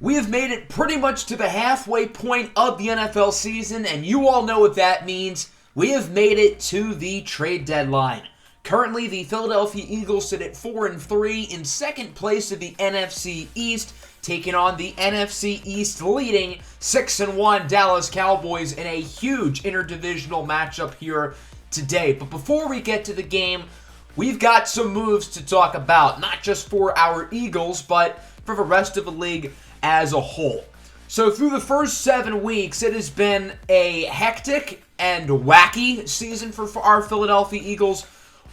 We have made it pretty much to the halfway point of the NFL season, and you all know what that means. We have made it to the trade deadline. Currently, the Philadelphia Eagles sit at 4-3 in second place of the NFC East, taking on the NFC East leading 6-1 Dallas Cowboys in a huge interdivisional matchup here today. But before we get to the game, we've got some moves to talk about, not just for our Eagles, but for the rest of the league as a whole. So through the first 7 weeks, it has been a hectic and wacky season for our Philadelphia Eagles.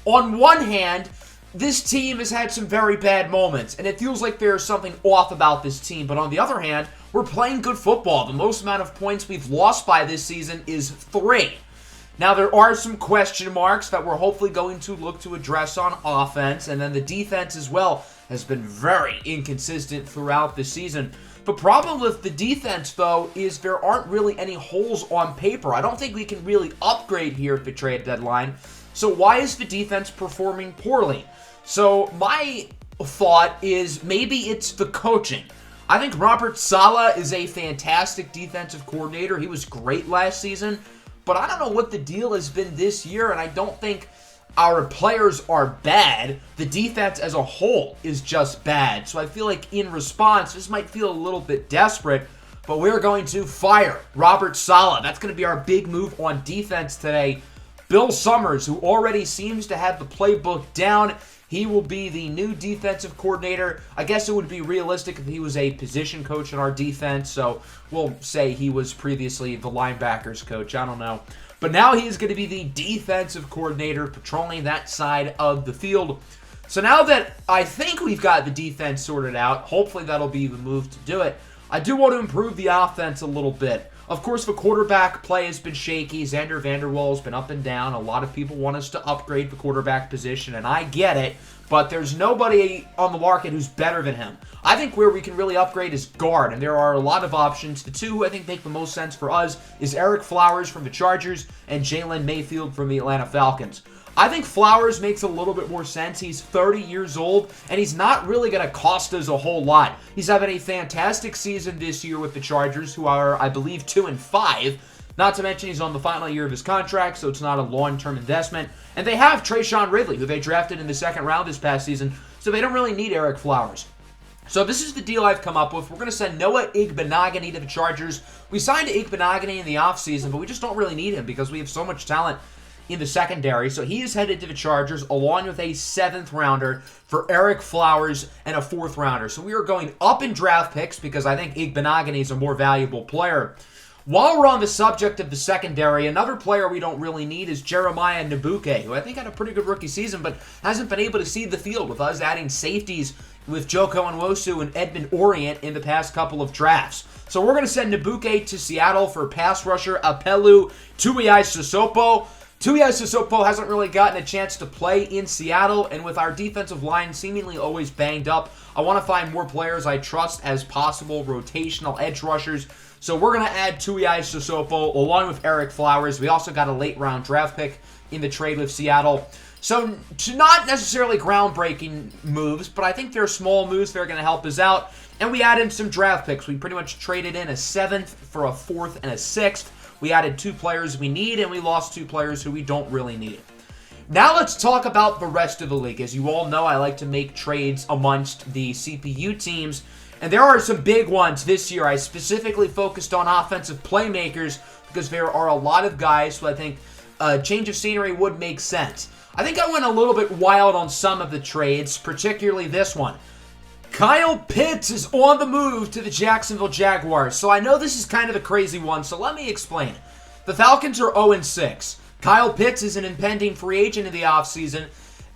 On one hand, this team has had some very bad moments, and it feels like there's something off about this team. But on the other hand, we're playing good football. The most amount of points we've lost by this season is 3. Now, there are some question marks that we're hopefully going to look to address on offense, and then the defense as well has been very inconsistent throughout the season. The problem with the defense, though, is there aren't really any holes on paper. I don't think we can really upgrade here at the trade deadline. So why is the defense performing poorly? So my thought is maybe it's the coaching. I think Robert Saleh is a fantastic defensive coordinator. He was great last season. But I don't know what the deal has been this year, and I don't think our players are bad. The defense as a whole is just bad. So I feel like in response, this might feel a little bit desperate, but we're going to fire Robert Saleh. That's going to be our big move on defense today. Bill Summers, who already seems to have the playbook down, he will be the new defensive coordinator. I guess it would be realistic if he was a position coach in our defense, so we'll say he was previously the linebackers coach. I don't know. But now he is going to be the defensive coordinator, patrolling that side of the field. So now that I think we've got the defense sorted out, hopefully that'll be the move to do it, I do want to improve the offense a little bit. Of course, the quarterback play has been shaky. Xander Vanderwall has been up and down. A lot of people want us to upgrade the quarterback position, and I get it, but there's nobody on the market who's better than him. I think where we can really upgrade is guard, and there are a lot of options. The two who I think make the most sense for us is Eric Flowers from the Chargers and Jalen Mayfield from the Atlanta Falcons. I think Flowers makes a little bit more sense. He's 30 years old, and he's not really going to cost us a whole lot. He's having a fantastic season this year with the Chargers, who are, I believe, 2-5. Not to mention he's on the final year of his contract, so it's not a long-term investment. And they have Trayshawn Ridley, who they drafted in the second round this past season, so they don't really need Eric Flowers. So this is the deal I've come up with. We're going to send Noah Igbenogany to the Chargers. We signed Igbenogany in the offseason, but we just don't really need him because we have so much talent in the secondary. So he is headed to the Chargers along with a 7th rounder for Eric Flowers and a 4th rounder. So we are going up in draft picks because I think Igbenogany is a more valuable player. While we're on the subject of the secondary, another player we don't really need is Jeremiah Nnabuke, who I think had a pretty good rookie season but hasn't been able to see the field with us adding safeties with Joko Nwosu and Edmund Orient in the past couple of drafts. So we're going to send Nnabuke to Seattle for pass rusher Apelu Tuiasosopo. Tuiasosopo hasn't really gotten a chance to play in Seattle, and with our defensive line seemingly always banged up, I want to find more players I trust as possible rotational edge rushers. So we're going to add Tuiasosopo along with Eric Flowers. We also got a late-round draft pick in the trade with Seattle. So not necessarily groundbreaking moves, but I think they're small moves that are going to help us out. And we added some draft picks. We pretty much traded in a 7th for a 4th and a 6th. We added 2 players we need, and we lost 2 players who we don't really need. Now let's talk about the rest of the league. As you all know, I like to make trades amongst the CPU teams, and there are some big ones this year. I specifically focused on offensive playmakers because there are a lot of guys who I think a change of scenery would make sense. I think I went a little bit wild on some of the trades, particularly this one. Kyle Pitts is on the move to the Jacksonville Jaguars. So I know this is kind of a crazy one, so let me explain. The Falcons are 0-6. Kyle Pitts is an impending free agent in the offseason,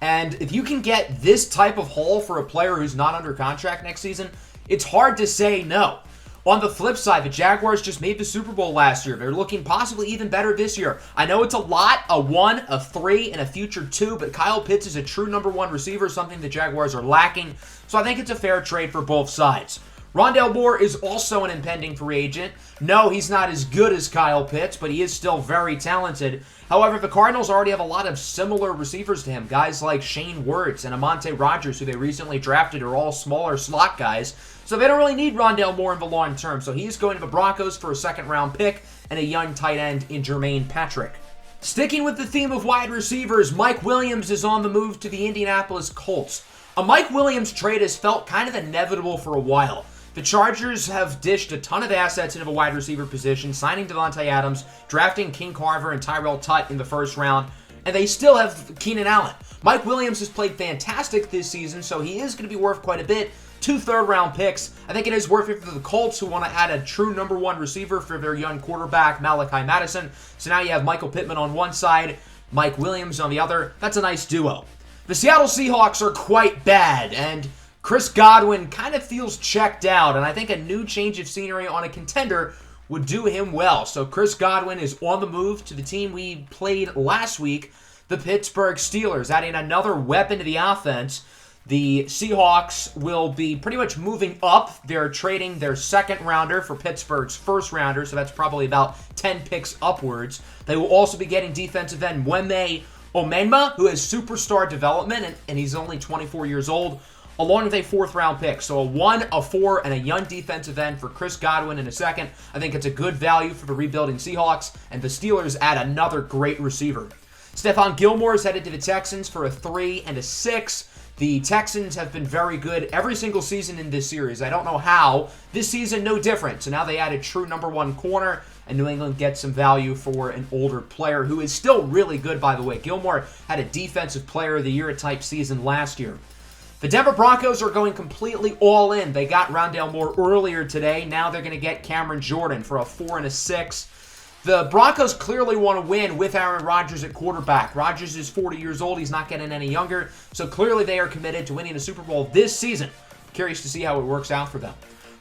and if you can get this type of haul for a player who's not under contract next season, it's hard to say no. On the flip side, the Jaguars just made the Super Bowl last year. They're looking possibly even better this year. I know it's a lot, a 1, a 3, and a future 2, but Kyle Pitts is a true number 1 receiver, something the Jaguars are lacking. So I think it's a fair trade for both sides. Rondale Moore is also an impending free agent. No, he's not as good as Kyle Pitts, but he is still very talented. However, the Cardinals already have a lot of similar receivers to him. Guys like Shane Wirtz and Amante Rodgers, who they recently drafted, are all smaller slot guys. So they don't really need Rondale Moore in the long term. So he's going to the Broncos for a second-round pick and a young tight end in Jermaine Patrick. Sticking with the theme of wide receivers, Mike Williams is on the move to the Indianapolis Colts. A Mike Williams trade has felt kind of inevitable for a while. The Chargers have dished a ton of assets into the wide receiver position, signing Devontae Adams, drafting King Carver and Tyrell Tutt in the first round, and they still have Keenan Allen. Mike Williams has played fantastic this season, so he is going to be worth quite a bit. 2 third-round picks. I think it is worth it for the Colts, who want to add a true number 1 receiver for their young quarterback, Malachi Madison. So now you have Michael Pittman on one side, Mike Williams on the other. That's a nice duo. The Seattle Seahawks are quite bad, and Chris Godwin kind of feels checked out, and I think a new change of scenery on a contender would do him well. So Chris Godwin is on the move to the team we played last week, the Pittsburgh Steelers, adding another weapon to the offense. The Seahawks will be pretty much moving up. They're trading their second rounder for Pittsburgh's first rounder, so that's probably about 10 picks upwards. They will also be getting defensive end Weme Omenma, who has superstar development, and he's only 24 years old, along with a 4th-round pick. So a 1, a 4, and a young defensive end for Chris Godwin in a second. I think it's a good value for the rebuilding Seahawks, and the Steelers add another great receiver. Stephon Gilmore is headed to the Texans for a 3 and a 6. The Texans have been very good every single season in this series. I don't know how. This season, no different. So now they add a true number 1 corner, and New England gets some value for an older player who is still really good, by the way. Gilmore had a Defensive Player of the Year type season last year. The Denver Broncos are going completely all in. They got Rondale Moore earlier today. Now they're going to get Cameron Jordan for a 4 and a 6. The Broncos clearly want to win with Aaron Rodgers at quarterback. Rodgers is 40 years old. He's not getting any younger. So clearly they are committed to winning a Super Bowl this season. Curious to see how it works out for them.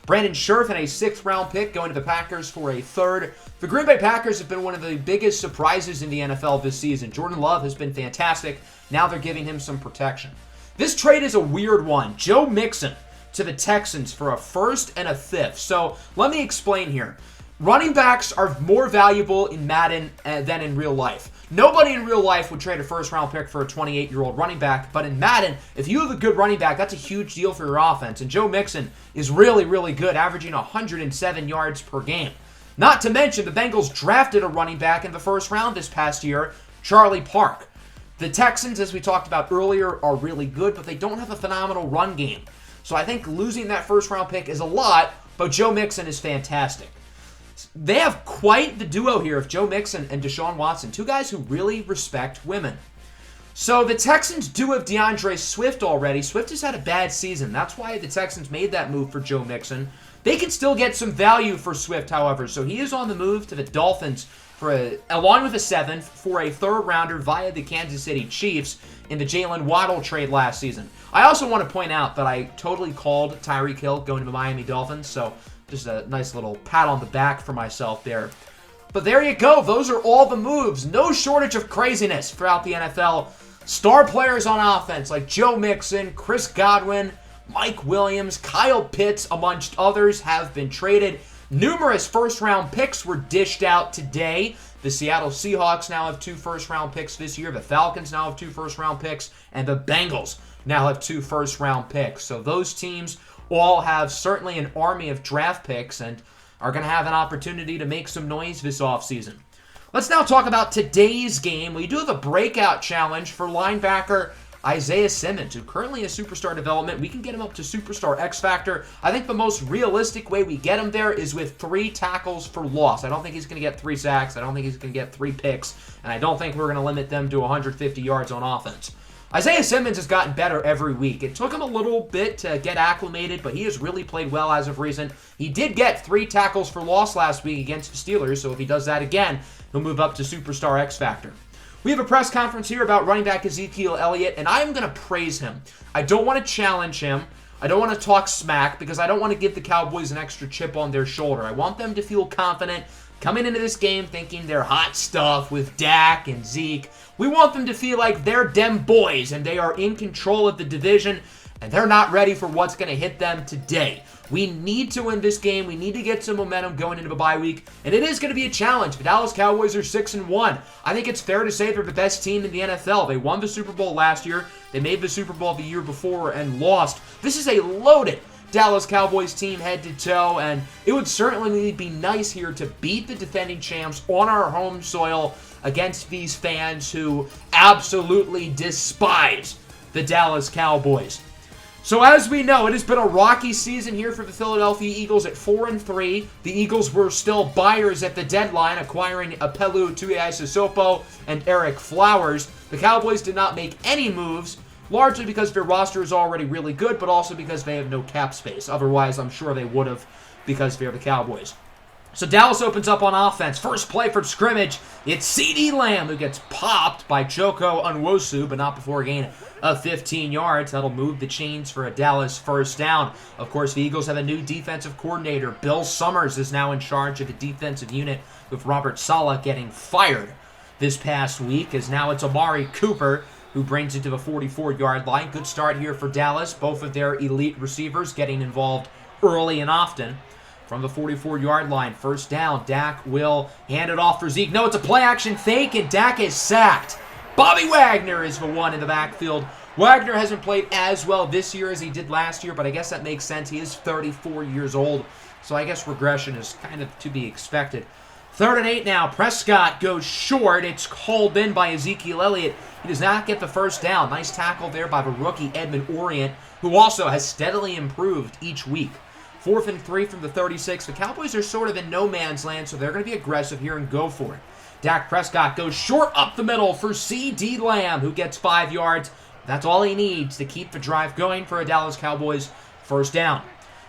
Brandon Scherf and a 6th-round pick going to the Packers for a 3rd. The Green Bay Packers have been one of the biggest surprises in the NFL this season. Jordan Love has been fantastic. Now they're giving him some protection. This trade is a weird one. Joe Mixon to the Texans for a 1st and a 5th. So let me explain here. Running backs are more valuable in Madden than in real life. Nobody in real life would trade a 1st-round pick for a 28-year-old running back, but in Madden, if you have a good running back, that's a huge deal for your offense, and Joe Mixon is really, really good, averaging 107 yards per game. Not to mention, the Bengals drafted a running back in the 1st round this past year, Charlie Park. The Texans, as we talked about earlier, are really good, but they don't have a phenomenal run game. So I think losing that 1st-round pick is a lot, but Joe Mixon is fantastic. They have quite the duo here of Joe Mixon and Deshaun Watson, 2 guys who really respect women. So the Texans do have DeAndre Swift already. Swift has had a bad season. That's why the Texans made that move for Joe Mixon. They can still get some value for Swift, however. So he is on the move to the Dolphins along with a 7th for a 3rd-rounder via the Kansas City Chiefs in the Jalen Waddle trade last season. I also want to point out that I totally called Tyreek Hill going to the Miami Dolphins, so just a nice little pat on the back for myself there. But there you go. Those are all the moves. No shortage of craziness throughout the NFL. Star players on offense like Joe Mixon, Chris Godwin, Mike Williams, Kyle Pitts, amongst others, have been traded. Numerous 1st-round picks were dished out today. The Seattle Seahawks now have 2 1st-round picks this year. The Falcons now have 2 1st-round picks. And the Bengals now have 2 1st-round picks. So those teams all have certainly an army of draft picks and are going to have an opportunity to make some noise this offseason. Let's now talk about today's game. We do have a breakout challenge for linebacker Isaiah Simmons, who currently is superstar development. We can get him up to superstar X Factor. I think the most realistic way we get him there is with 3 tackles for loss. I don't think he's going to get 3 sacks. I don't think he's going to get 3 picks. And I don't think we're going to limit them to 150 yards on offense. Isaiah Simmons has gotten better every week. It took him a little bit to get acclimated, but he has really played well as of recent. He did get 3 tackles for loss last week against the Steelers, so if he does that again, he'll move up to Superstar X Factor. We have a press conference here about running back Ezekiel Elliott, and I am going to praise him. I don't want to challenge him. I don't want to talk smack because I don't want to give the Cowboys an extra chip on their shoulder. I want them to feel confident coming into this game thinking they're hot stuff with Dak and Zeke. We want them to feel like they're dem boys and they are in control of the division and they're not ready for what's going to hit them today. We need to win this game. We need to get some momentum going into the bye week, and it is going to be a challenge. The Dallas Cowboys are 6-1. I think it's fair to say they're the best team in the NFL. They won the Super Bowl last year. They made the Super Bowl the year before and lost. This is a loaded Dallas Cowboys team head to toe, and it would certainly be nice here to beat the defending champs on our home soil against these fans who absolutely despise the Dallas Cowboys. So as we know, it has been a rocky season here for the Philadelphia Eagles at 4-3. The Eagles were still buyers at the deadline, acquiring Apelu Tuiasosopo and Eric Flowers. The Cowboys did not make any moves, largely because their roster is already really good, but also because they have no cap space. Otherwise, I'm sure they would have, because they're the Cowboys. So Dallas opens up on offense. First play from scrimmage, it's CeeDee Lamb who gets popped by Joko Unwosu, but not before a gain of 15 yards. That'll move the chains for a Dallas first down. Of course, the Eagles have a new defensive coordinator. Bill Summers is now in charge of the defensive unit, with Robert Saleh getting fired this past week, as now it's Amari Cooper who brings it to the 44-yard line. Good start here for Dallas. Both of their elite receivers getting involved early and often. From the 44-yard line, first down, Dak will hand it off for Zeke. No, it's a play-action fake, and Dak is sacked. Bobby Wagner is the one in the backfield. Wagner hasn't played as well this year as he did last year, but I guess that makes sense. He is 34 years old, so I guess regression is kind of to be expected. 3rd and 8 now. Prescott goes short. It's called in by Ezekiel Elliott. He does not get the first down. Nice tackle there by the rookie Edmund Orient, who also has steadily improved each week. 4th and 3 from the 36. The Cowboys are sort of in no man's land, so they're going to be aggressive here and go for it. Dak Prescott goes short up the middle for CeeDee Lamb, who gets 5 yards. That's all he needs to keep the drive going for a Dallas Cowboys first down.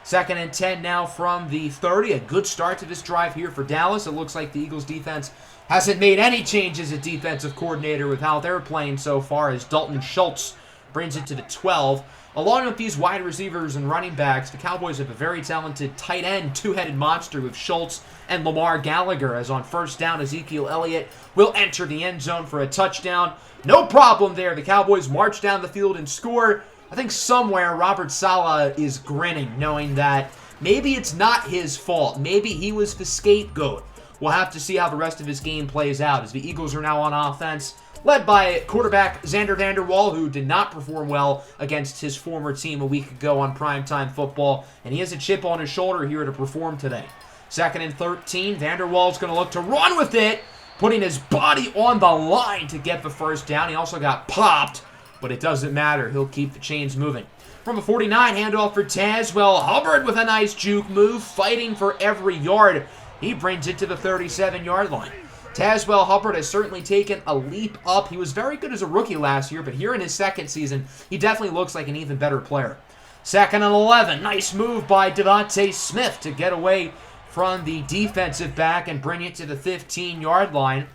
2nd and 10 now from the 30. A good start to this drive here for Dallas. It looks like the Eagles defense hasn't made any changes at defensive coordinator with how they're playing so far, as Dalton Schultz brings it to the 12. Along with these wide receivers and running backs, the Cowboys have a very talented tight end, two-headed monster with Schultz and Lamar Gallagher, as on first down, Ezekiel Elliott will enter the end zone for a touchdown. No problem there. The Cowboys march down the field and score. I think somewhere Robert Saleh is grinning, knowing that maybe it's not his fault. Maybe he was the scapegoat. We'll have to see how the rest of his game plays out, as the Eagles are now on offense, led by quarterback Xander Vanderwall, who did not perform well against his former team a week ago on primetime football, and he has a chip on his shoulder here to perform today. 2nd and 13, Vanderwall's going to look to run with it, putting his body on the line to get the first down. He also got popped, but it doesn't matter. He'll keep the chains moving. From the 49, handoff for Tazwell Hubbard with a nice juke move, fighting for every yard. He brings it to the 37-yard line. Tazwell Hubbard has certainly taken a leap up. He was very good as a rookie last year, but here in his second season, he definitely looks like an even better player. 2nd and 11. Nice move by Devontae Smith to get away from the defensive back and bring it to the 15-yard line.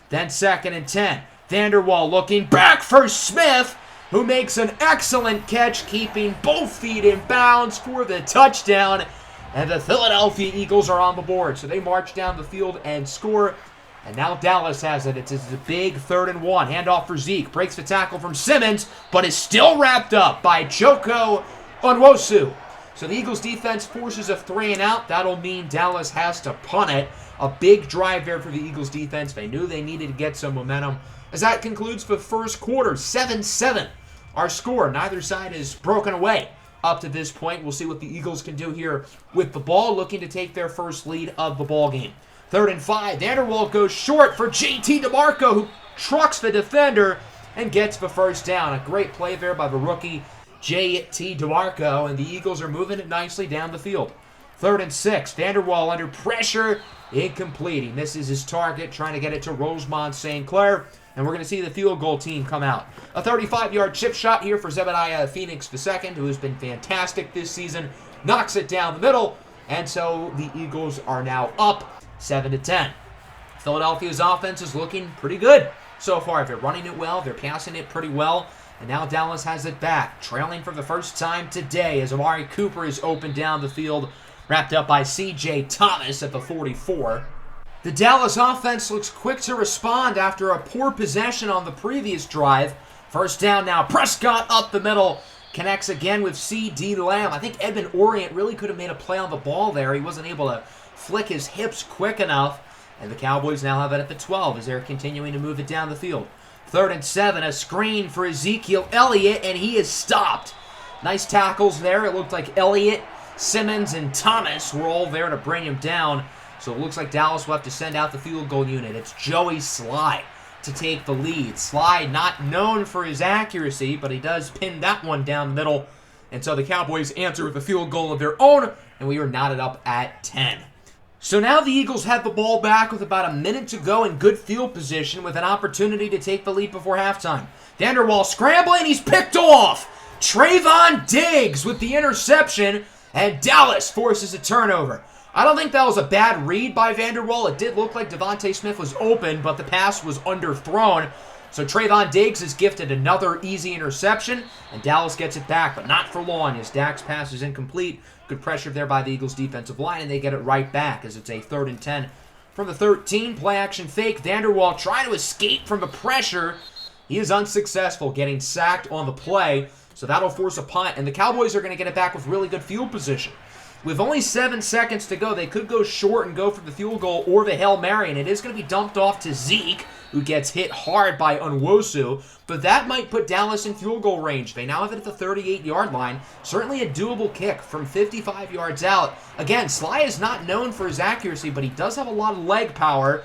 Then 2nd and 10. Vanderwall looking back for Smith, who makes an excellent catch, keeping both feet in bounds for the touchdown. And the Philadelphia Eagles are on the board. So they march down the field and score. And now Dallas has it. It's a big 3rd and 1. Handoff for Zeke. Breaks the tackle from Simmons, but is still wrapped up by Joko Unwosu. So the Eagles defense forces a 3 and out. That'll mean Dallas has to punt it. A big drive there for the Eagles defense. They knew they needed to get some momentum. As that concludes the first quarter, 7-7. Our score, neither side is broken away up to this point. We'll see what the Eagles can do here with the ball, looking to take their first lead of the ball game. 3rd and 5. Vanderwall goes short for J.T. DeMarco, who trucks the defender and gets the first down. A great play there by the rookie J.T. DeMarco, and the Eagles are moving it nicely down the field. 3rd and 6. Vanderwall under pressure. Incomplete. He misses his target, trying to get it to Rosemont St. Clair. And we're going to see the field goal team come out. A 35-yard chip shot here for Zebediah Phoenix II, who has been fantastic this season. Knocks it down the middle. And so the Eagles are now up 7-10. Philadelphia's offense is looking pretty good so far. They're running it well. They're passing it pretty well. And now Dallas has it back, trailing for the first time today as Amari Cooper is open down the field, wrapped up by C.J. Thomas at the 44. The Dallas offense looks quick to respond after a poor possession on the previous drive. First down now. Prescott up the middle. Connects again with CeeDee Lamb. I think Edmund Orient really could have made a play on the ball there. He wasn't able to flick his hips quick enough. And the Cowboys now have it at the 12 as they're continuing to move it down the field. 3rd and 7. A screen for Ezekiel Elliott, and he is stopped. Nice tackles there. It looked like Elliott Simmons and Thomas were all there to bring him down. So it looks like Dallas will have to send out the field goal unit. It's Joey Sly to take the lead. Sly not known for his accuracy, but he does pin that one down the middle. And so the Cowboys answer with a field goal of their own, and we are knotted up at 10. So now the Eagles have the ball back with about a minute to go in good field position with an opportunity to take the lead before halftime. Vanderwall scrambling, he's picked off. Trayvon Diggs with the interception, and Dallas forces a turnover. I don't think that was a bad read by Vanderwall. It did look like Devontae Smith was open, but the pass was underthrown. So Trayvon Diggs is gifted another easy interception, and Dallas gets it back, but not for long as Dak's pass is incomplete. Good pressure there by the Eagles' defensive line, and they get it right back as it's a 3rd and 10 from the 13. Play action fake. Vanderwall trying to escape from the pressure. He is unsuccessful, getting sacked on the play, so that'll force a punt, and the Cowboys are going to get it back with really good field position. With only 7 seconds to go, they could go short and go for the field goal or the Hail Mary, and it is going to be dumped off to Zeke, who gets hit hard by Nwosu, but that might put Dallas in field goal range. They now have it at the 38-yard line. Certainly a doable kick from 55 yards out. Again, Sly is not known for his accuracy, but he does have a lot of leg power.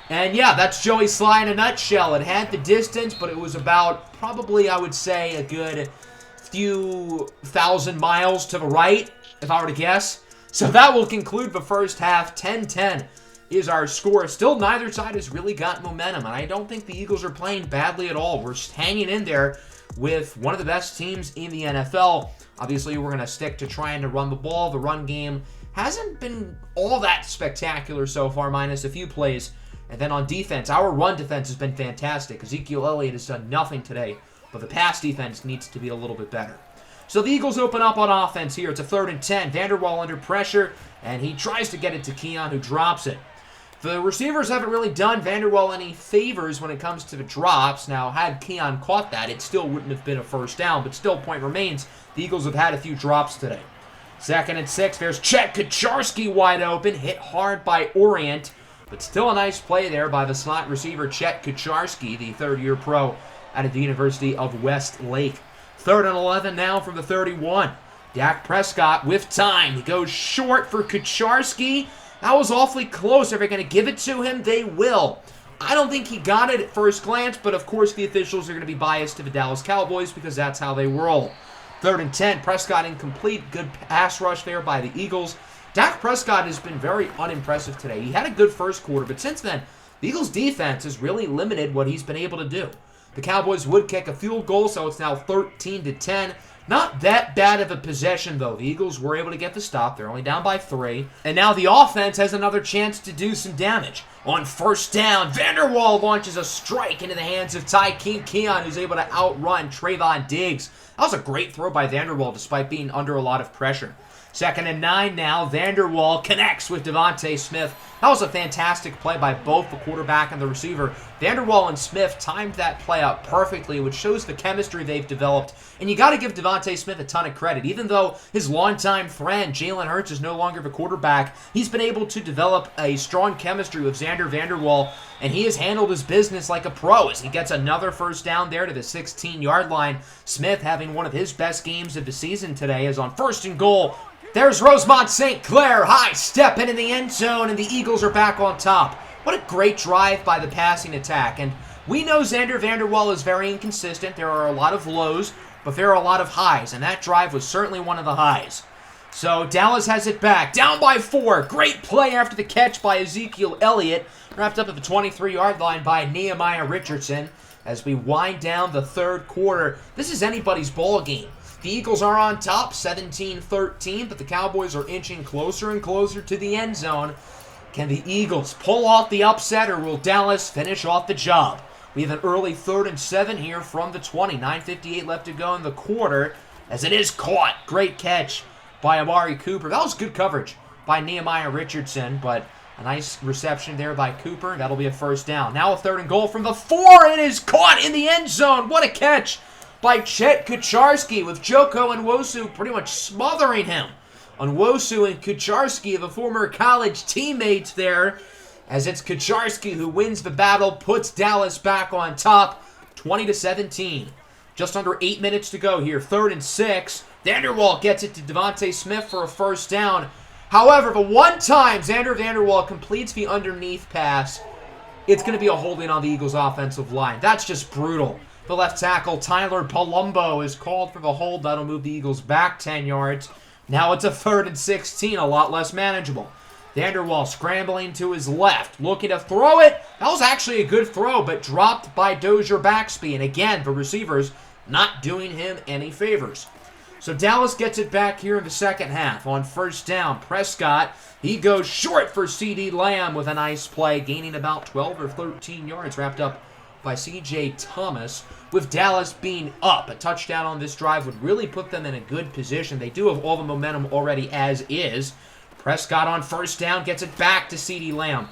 And yeah, that's Joey Sly in a nutshell. It had the distance, but it was about probably, I would say, a good few thousand miles to the right, if I were to guess. So that will conclude the first half. 10-10 is our score. Still, neither side has really got momentum, and I don't think the Eagles are playing badly at all. We're hanging in there with one of the best teams in the NFL. Obviously, we're going to stick to trying to run the ball. The run game hasn't been all that spectacular so far, minus a few plays. And then on defense, our run defense has been fantastic. Ezekiel Elliott has done nothing today, but the pass defense needs to be a little bit better. So the Eagles open up on offense here. It's a 3rd and 10. Vanderwall under pressure, and he tries to get it to Keon, who drops it. The receivers haven't really done Vanderwall any favors when it comes to the drops. Now, had Keon caught that, it still wouldn't have been a first down, but still, point remains, the Eagles have had a few drops today. 2nd and 6, there's Chet Kucharski wide open, hit hard by Orient, but still a nice play there by the slot receiver Chet Kucharski, the 3rd-year pro out of the University of Westlake. 3rd and 11 now from the 31. Dak Prescott with time. He goes short for Kucharski. That was awfully close. If they're going to give it to him, they will. I don't think he got it at first glance, but of course the officials are going to be biased to the Dallas Cowboys because that's how they roll. 3rd and 10. Prescott incomplete. Good pass rush there by the Eagles. Dak Prescott has been very unimpressive today. He had a good first quarter, but since then, the Eagles' defense has really limited what he's been able to do. The Cowboys would kick a field goal, so it's now 13-10. Not that bad of a possession, though. The Eagles were able to get the stop. They're only down by 3. And now the offense has another chance to do some damage. On 1st down, Vanderwall launches a strike into the hands of Tykeem Keon, who's able to outrun Trayvon Diggs. That was a great throw by Vanderwall, despite being under a lot of pressure. 2nd and 9 now. Vanderwall connects with Devontae Smith. That was a fantastic play by both the quarterback and the receiver. Vanderwall and Smith timed that play out perfectly, which shows the chemistry they've developed. And you got to give Devontae Smith a ton of credit. Even though his longtime friend, Jalen Hurts, is no longer the quarterback, he's been able to develop a strong chemistry with Xander Vanderwall, and he has handled his business like a pro as he gets another first down there to the 16-yard line. Smith having one of his best games of the season today is on 1st and goal. There's Rosemont St. Clair, high step into the end zone, and the Eagles are back on top. What a great drive by the passing attack. And we know Xander Vanderwall is very inconsistent. There are a lot of lows, but there are a lot of highs, and that drive was certainly one of the highs. So Dallas has it back, down by 4. Great play after the catch by Ezekiel Elliott, wrapped up at the 23-yard line by Nehemiah Richardson. As we wind down the 3rd quarter, this is anybody's ball game. The Eagles are on top, 17-13, but the Cowboys are inching closer and closer to the end zone. Can the Eagles pull off the upset, or will Dallas finish off the job? We have an early 3rd and 7 here from the 20. 9:58 left to go in the quarter, as it is caught. Great catch by Amari Cooper. That was good coverage by Nehemiah Richardson, but a nice reception there by Cooper. That'll be a first down. Now a 3rd and goal from the 4. It is caught in the end zone. What a catch by Chet Kucharski, with Joko Nwosu pretty much smothering him. Nwosu and Kucharski, the former college teammates there, as it's Kucharski who wins the battle, puts Dallas back on top, 20-17. Just under 8 minutes to go here. 3rd and 6. Vanderwall gets it to Devontae Smith for a first down. However, the one time Xander Vanderwall completes the underneath pass, it's going to be a holding on the Eagles' offensive line. That's just brutal. The left tackle, Tyler Palumbo, is called for the hold. That'll move the Eagles back 10 yards. Now it's a 3rd and 16, a lot less manageable. Vanderwall scrambling to his left, looking to throw it. That was actually a good throw, but dropped by Dozier Baxby. And again, the receivers not doing him any favors. So Dallas gets it back here in the second half. On first down, Prescott, he goes short for CeeDee Lamb with a nice play, gaining about 12 or 13 yards, wrapped up by C.J. Thomas. With Dallas being up, a touchdown on this drive would really put them in a good position. They do have all the momentum already as is. Prescott on first down gets it back to CeeDee Lamb.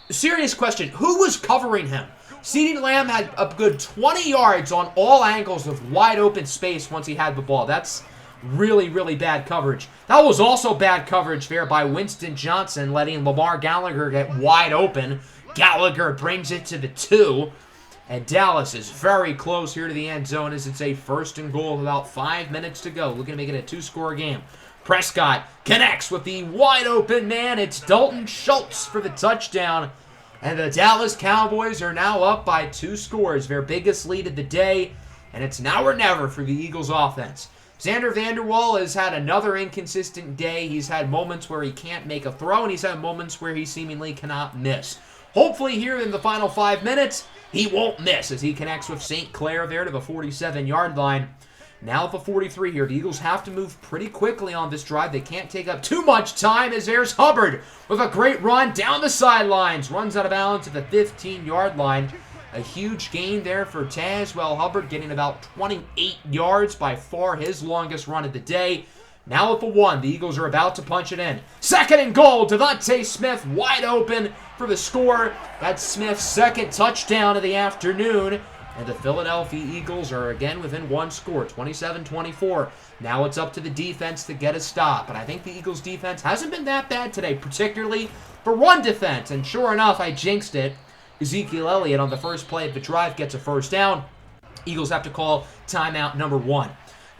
Serious question, who was covering him? CeeDee Lamb had a good 20 yards on all angles of wide open space once he had the ball. That's really, really bad coverage. That was also bad coverage there by Winston Johnson, letting Lamar Gallagher get wide open. Gallagher brings it to the 2. And Dallas is very close here to the end zone as it's a 1st and goal with about 5 minutes to go. Looking to make it a 2-score game. Prescott connects with the wide open man. It's Dalton Schultz for the touchdown. And the Dallas Cowboys are now up by 2 scores. Their biggest lead of the day. And it's now or never for the Eagles offense. Xander Vanderwall has had another inconsistent day. He's had moments where he can't make a throw, and he's had moments where he seemingly cannot miss. Hopefully here in the final 5 minutes, he won't miss as he connects with St. Clair there to the 47-yard line. Now at the 43 here, the Eagles have to move pretty quickly on this drive. They can't take up too much time as there's Hubbard with a great run down the sidelines. Runs out of bounds at the 15-yard line. A huge gain there for Tazwell Hubbard, getting about 28 yards, by far his longest run of the day. Now at the 1, the Eagles are about to punch it in. 2nd and goal, Devontae Smith wide open for the score. That's Smith's 2nd touchdown of the afternoon. And the Philadelphia Eagles are again within 1 score, 27-24. Now it's up to the defense to get a stop. And I think the Eagles defense hasn't been that bad today, particularly for run defense. And sure enough, I jinxed it. Ezekiel Elliott on the first play of the drive gets a first down. Eagles have to call timeout number 1.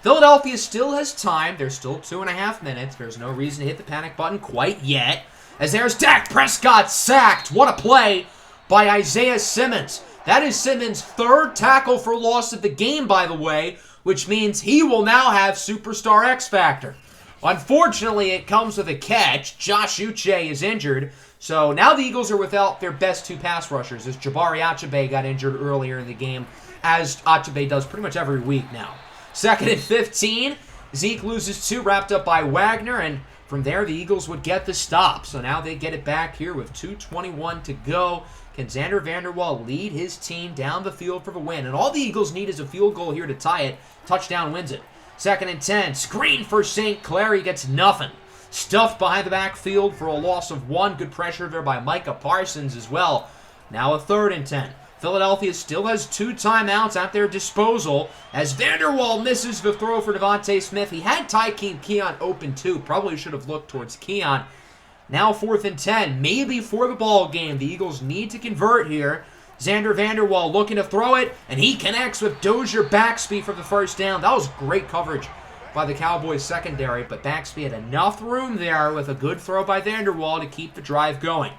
Philadelphia still has time. There's still 2.5 minutes. There's no reason to hit the panic button quite yet. As there's Dak Prescott sacked. What a play by Isaiah Simmons. That is Simmons' 3rd tackle for loss of the game, by the way, which means he will now have Superstar X Factor. Unfortunately, it comes with a catch. Josh Uche is injured. So now the Eagles are without their best 2 pass rushers, as Jabari Achebe got injured earlier in the game, as Achebe does pretty much every week now. 2nd and 15. Zeke loses 2, wrapped up by Wagner, and from there the Eagles would get the stop. So now they get it back here with 2:21 to go. Can Xander Vanderwall lead his team down the field for the win? And all the Eagles need is a field goal here to tie it. Touchdown wins it. 2nd and 10. Screen for St. Clair. He gets nothing. Stuffed behind the backfield for a loss of 1. Good pressure there by Micah Parsons as well. Now a 3rd and 10. Philadelphia still has 2 timeouts at their disposal as Vanderwall misses the throw for Devontae Smith. He had Tykeem Keon open too. Probably should have looked towards Keon. Now 4th and 10. Maybe for the ball game. The Eagles need to convert here. Xander Vanderwall looking to throw it, and he connects with Dozier Baxby for the first down. That was great coverage by the Cowboys secondary, but Baxby had enough room there with a good throw by Vanderwall to keep the drive going.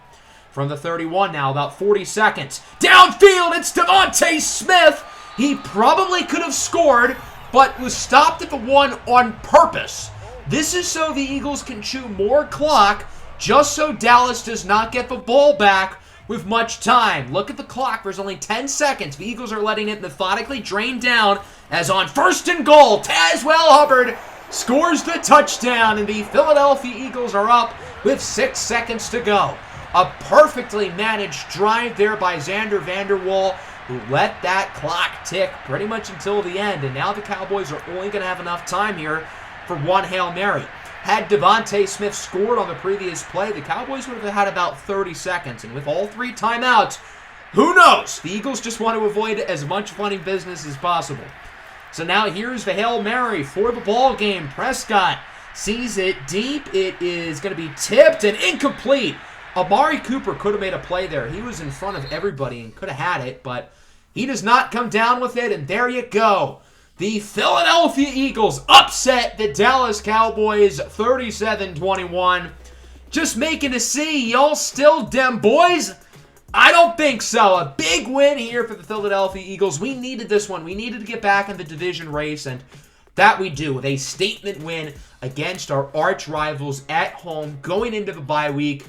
From the 31 now, about 40 seconds. Downfield, it's Devontae Smith. He probably could have scored, but was stopped at the 1 on purpose. This is so the Eagles can chew more clock, just so Dallas does not get the ball back with much time. Look at the clock. There's only 10 seconds. The Eagles are letting it methodically drain down as on 1st and goal, Tazwell Hubbard scores the touchdown, and the Philadelphia Eagles are up with 6 seconds to go. A perfectly managed drive there by Xander Vanderwall, who let that clock tick pretty much until the end. And now the Cowboys are only going to have enough time here for 1 Hail Mary. Had Devontae Smith scored on the previous play, the Cowboys would have had about 30 seconds. And with all 3 timeouts, who knows? The Eagles just want to avoid as much funny business as possible. So now here's the Hail Mary for the ball game. Prescott sees it deep. It is going to be tipped and incomplete. Amari Cooper could have made a play there. He was in front of everybody and could have had it, but he does not come down with it, and there you go. The Philadelphia Eagles upset the Dallas Cowboys 37-21. Just making to see, y'all still dem boys? I don't think so. A big win here for the Philadelphia Eagles. We needed this one. We needed to get back in the division race, and that we do with a statement win against our arch rivals at home going into the bye week.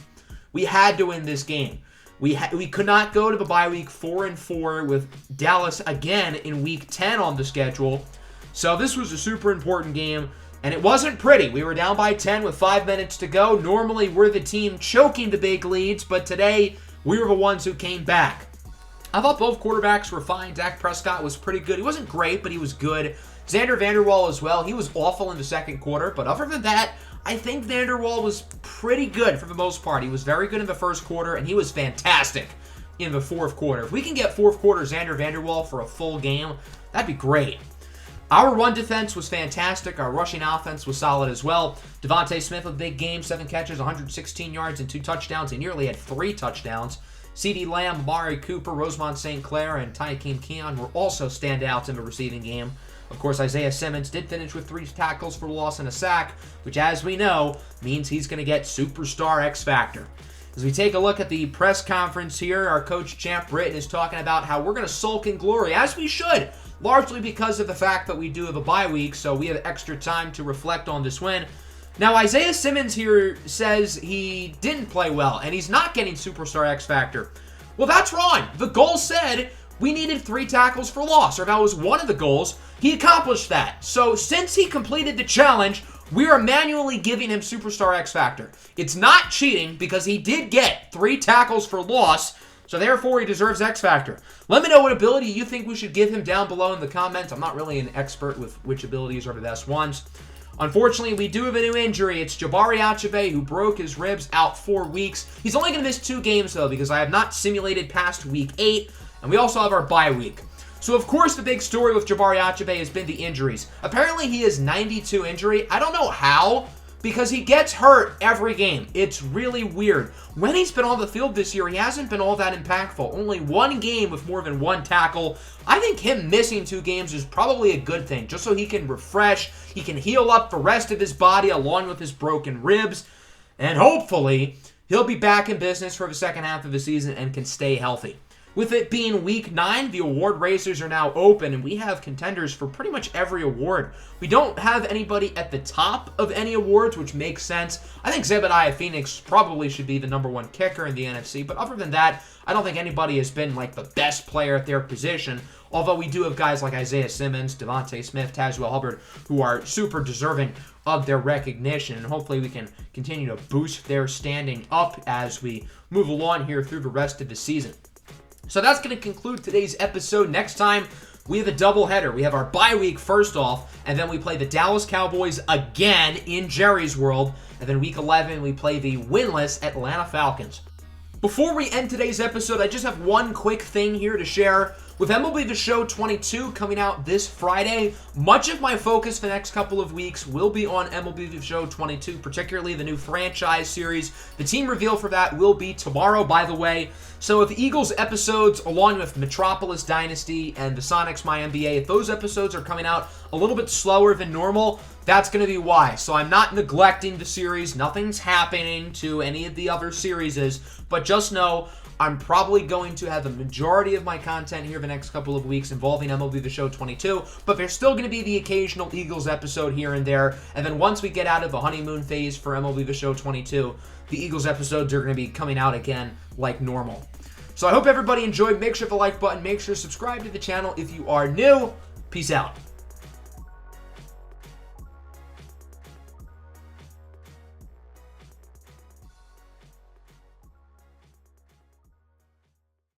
We had to win this game. We could not go to the bye week 4-4 with Dallas again in week 10 on the schedule. So this was a super important game, and it wasn't pretty. We were down by 10 with 5 minutes to go. Normally, we're the team choking the big leads, but today, we were the ones who came back. I thought both quarterbacks were fine. Dak Prescott was pretty good. He wasn't great, but he was good. Xander Vanderwall as well. He was awful in the second quarter, but other than that, I think Vanderwall was pretty good for the most part. He was very good in the first quarter, and he was fantastic in the fourth quarter. If we can get fourth quarter Xander Vanderwall for a full game, that'd be great. Our run defense was fantastic. Our rushing offense was solid as well. Devontae Smith with a big game, 7 catches, 116 yards, and 2 touchdowns. He nearly had 3 touchdowns. CeeDee Lamb, Amari Cooper, Rosemont St. Clair, and Tykeem Keon were also standouts in the receiving game. Of course, Isaiah Simmons did finish with 3 tackles for loss and a sack, which, as we know, means he's going to get Superstar X Factor. As we take a look at the press conference here, our coach, Champ Britton, is talking about how we're going to sulk in glory, as we should, largely because of the fact that we do have a bye week, so we have extra time to reflect on this win. Now, Isaiah Simmons here says he didn't play well, and he's not getting Superstar X Factor. Well, that's wrong. The goal said we needed 3 tackles for loss, or that was one of the goals. He accomplished that. So since he completed the challenge, we are manually giving him Superstar X Factor. It's not cheating because he did get 3 tackles for loss, so therefore he deserves X Factor. Let me know what ability you think we should give him down below in the comments. I'm not really an expert with which abilities are the best ones. Unfortunately, we do have a new injury. It's Jabari Achebe, who broke his ribs, out 4 weeks. He's only going to miss 2 games, though, because I have not simulated past week 8, and we also have our bye week. So, of course, the big story with Jabari Achebe has been the injuries. Apparently, he has 92 injury. I don't know how, because he gets hurt every game. It's really weird. When he's been on the field this year, he hasn't been all that impactful. Only 1 game with more than 1 tackle. I think him missing 2 games is probably a good thing, just so he can refresh, he can heal up the rest of his body along with his broken ribs, and hopefully, he'll be back in business for the second half of the season and can stay healthy. With it being week 9, the award races are now open, and we have contenders for pretty much every award. We don't have anybody at the top of any awards, which makes sense. I think Zebediah Phoenix probably should be the #1 kicker in the NFC, but other than that, I don't think anybody has been like the best player at their position, although we do have guys like Isaiah Simmons, Devontae Smith, Tazwell Hubbard, who are super deserving of their recognition, and hopefully we can continue to boost their standing up as we move along here through the rest of the season. So that's going to conclude today's episode. Next time, we have a doubleheader. We have our bye week first off, and then we play the Dallas Cowboys again in Jerry's World. And then week 11, we play the winless Atlanta Falcons. Before we end today's episode, I just have one quick thing here to share. With MLB The Show 22 coming out this Friday, much of my focus for the next couple of weeks will be on MLB The Show 22, particularly the new franchise series. The team reveal for that will be tomorrow, by the way. So if Eagles episodes, along with Metropolis Dynasty and the Sonics My NBA, if those episodes are coming out a little bit slower than normal, that's going to be why. So I'm not neglecting the series. Nothing's happening to any of the other series, but just know I'm probably going to have the majority of my content here the next couple of weeks involving MLB The Show 22, but there's still going to be the occasional Eagles episode here and there, and then once we get out of the honeymoon phase for MLB The Show 22, the Eagles episodes are going to be coming out again like normal. So I hope everybody enjoyed. Make sure to hit the like button. Make sure to subscribe to the channel if you are new. Peace out.